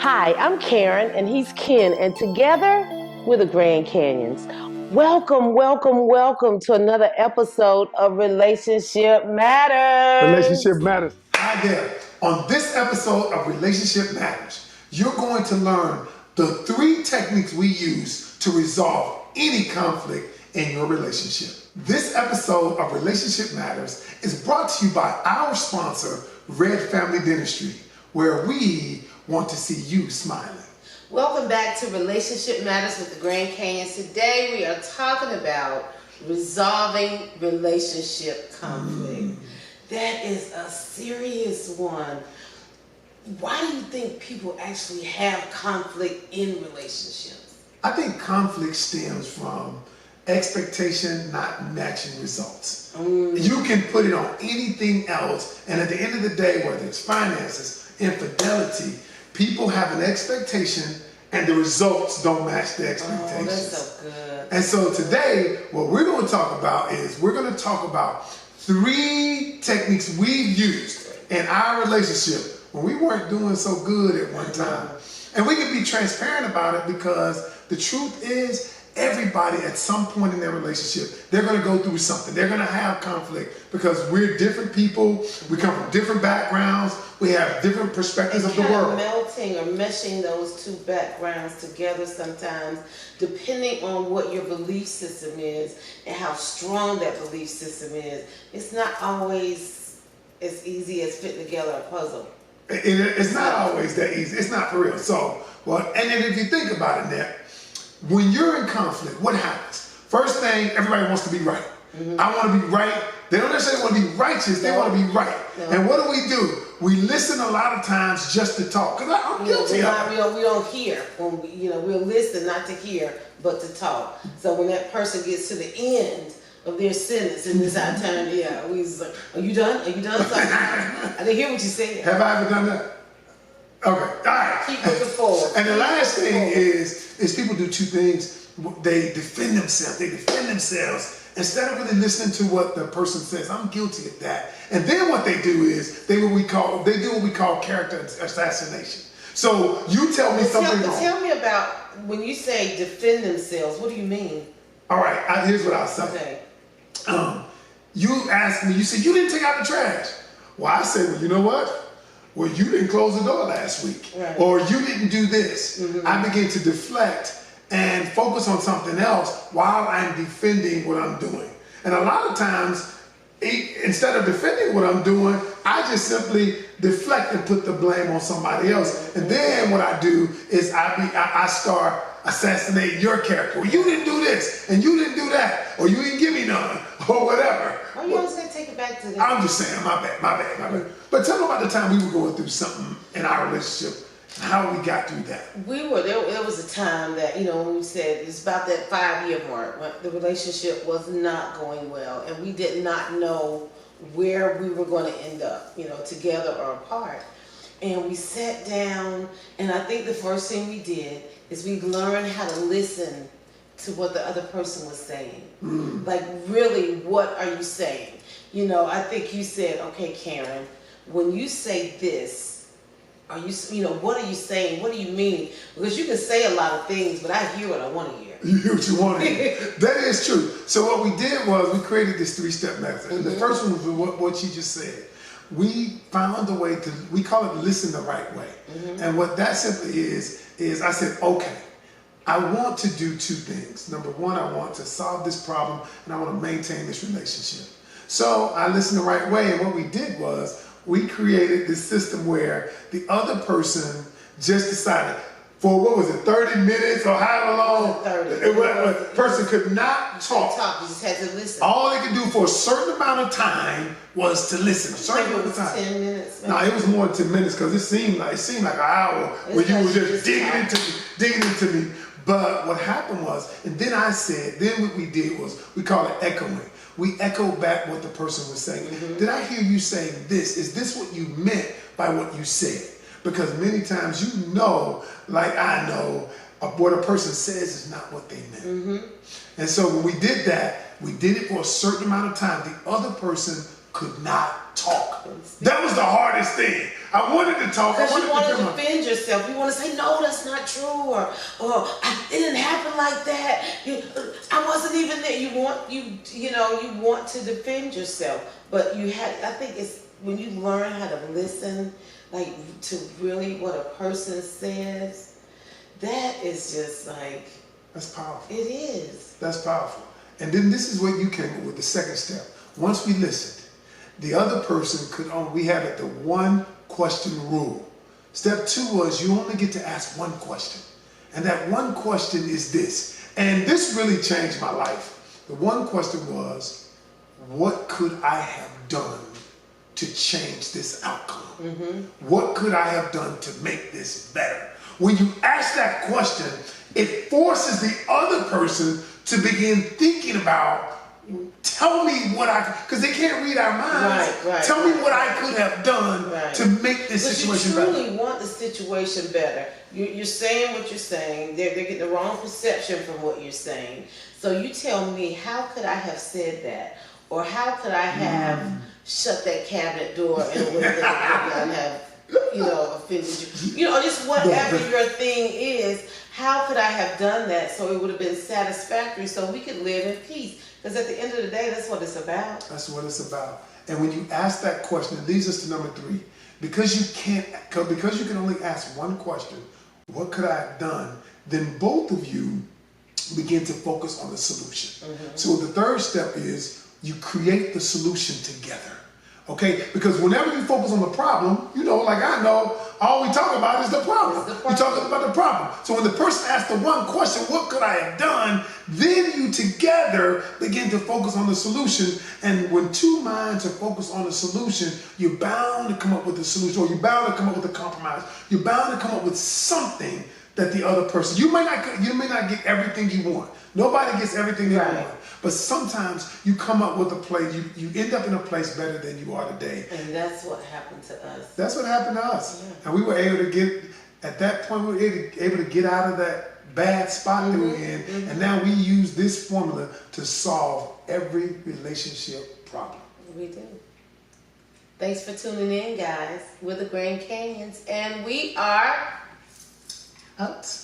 Hi, I'm Karen and he's Ken, and together we're the Grand Canyons. Welcome, welcome, welcome to another episode of Relationship Matters. Relationship matters. Hi there. On this episode of Relationship Matters, you're going to learn the 3 techniques we use to resolve any conflict in your relationship. This episode of Relationship Matters is brought to you by our sponsor, Red Family Dentistry, where we want to see you smiling. Welcome back to Relationship Matters with the Grand Canyons. Today we are talking about resolving relationship conflict. That is a serious one. Why do you think people actually have conflict in relationships? I think conflict stems from expectation not matching results. You can put it on anything else, and at the end of the day, whether it's finances, infidelity, people have an expectation and the results don't match the expectations. Oh, that's so good. And so today, what we're going to talk about is we're going to talk about 3 techniques we've used in our relationship when we weren't doing so good at one time. And we can be transparent about it because the truth is everybody at some point in their relationship, they're going to go through something. They're going to have conflict because we're different people. We come from different backgrounds. We have different perspectives of the world. Melting or meshing those 2 backgrounds together sometimes, depending on what your belief system is and how strong that belief system is, it's not always as easy as fitting together a puzzle. It's not always that easy. It's not for real. So, and then if you think about it, Nick, when you're in conflict, what happens? First thing, everybody wants to be right. I want to be right. They don't necessarily want to be righteous. They want to be right. And what do? We listen a lot of times just to talk. Because I'm guilty of it. We don't hear. We'll listen not to hear, but to talk. So when that person gets to the end of their sentence and it's our turn, we was like, are you done? Are you done? So I didn't hear what you said. Have I ever done that? Okay, all right. Keep looking forward. And the last thing is people do 2 things. They defend themselves. Instead of really listening to what the person says. I'm guilty of that. And then what they do is they do what we call character assassination. So you tell me something wrong. Tell me about when you say defend themselves. What do you mean? All right, here's what I'll say. Okay. You asked me. You said you didn't take out the trash. Well, I said, well, you know what? Well, you didn't close the door last week, right. Or you didn't do this. I begin to deflect and focus on something else while I'm defending what I'm doing. And a lot of times, instead of defending what I'm doing, I just simply deflect and put the blame on somebody else. And then what I do is I start assassinating your character. Well, you didn't do this, and you didn't do that, or you didn't give me none, or whatever. Why you always gonna take it back to that? I'm just saying, my bad. But tell me about the time we were going through something in our relationship, how we got through that. There was a time that, when we said it's about that 5-year mark, when the relationship was not going well, and we did not know where we were going to end up, together or apart. And we sat down, and I think the first thing we did is we learned how to listen to what the other person was saying. Like, really, what are you saying? I think you said, okay, Karen, when you say this, what are you saying? What do you mean? Because you can say a lot of things, but I hear what I want to hear. You hear what you want to hear. That is true. So what we did was we created this 3-step method. And the first one was what you just said. We found a way we call it listen the right way. And what that simply is I said, okay, I want to do 2 things. Number 1, I want to solve this problem and I want to maintain this relationship. So I listened the right way, and what we did was we created this system where the other person just decided for, 30 minutes or however long, 30. The person could not talk. You just had to listen. All they could do for a certain amount of time was to listen. A certain amount of time. 10 minutes. No, it was more than 10 minutes because it seemed like an hour when you were just digging into me. But what happened was, and then what we did was, we call it echoing. We echoed back what the person was saying. Did I hear you saying this? Is this what you meant by what you said? Because many times like I know, what a person says is not what they meant. And so when we did that, we did it for a certain amount of time. The other person could not talk. That was the hardest thing. I wanted to talk. Because you want to defend yourself. You want to say, no, that's not true, or it didn't happen like that. I wasn't even there. You want to defend yourself, but I think it's when you learn how to listen, like to really what a person says. That is just like, that's powerful. It is. That's powerful. And then this is what you came up with, the second step. Once we listened, the other person could we had it the one question rule. Step 2 was you only get to ask one question. And that one question is this. And this really changed my life. The one question was, what could I have done to change this outcome? Mm-hmm. What could I have done to make this better? When you ask that question, it forces the other person to begin thinking about, tell me what because they can't read our minds. Right, tell me what I could have done to make this situation better. But you truly want the situation better. You're saying what you're saying. They're getting the wrong perception from what you're saying. So you tell me, how could I have said that? Or how could I have shut that cabinet door in a way that would have offended you? Just whatever your thing is, how could I have done that so it would have been satisfactory so we could live in peace? Because at the end of the day, that's what it's about. That's what it's about. And when you ask that question, it leads us to number 3. Because you can only ask one question, what could I have done? Then both of you begin to focus on the solution. Mm-hmm. So the third step is you create the solution together. Okay? Because whenever you focus on the problem, like I know, all we talk about is the problem. We're talking about the problem. So when the person asks the one question, what could I have done? Then you together begin to focus on the solution. And when two minds are focused on the solution, you're bound to come up with a solution, or you're bound to come up with a compromise. You're bound to come up with something that the other person, you may not get everything you want. Nobody gets everything they want. But sometimes you come up with a place, you end up in a place better than you are today. And that's what happened to us. That's what happened to us. Yeah. And we were able to get, at that point, we were able to get out of that bad spot that we were in. Mm-hmm. And now we use this formula to solve every relationship problem. We do. Thanks for tuning in, guys. We're the Grand Canions, and we are out.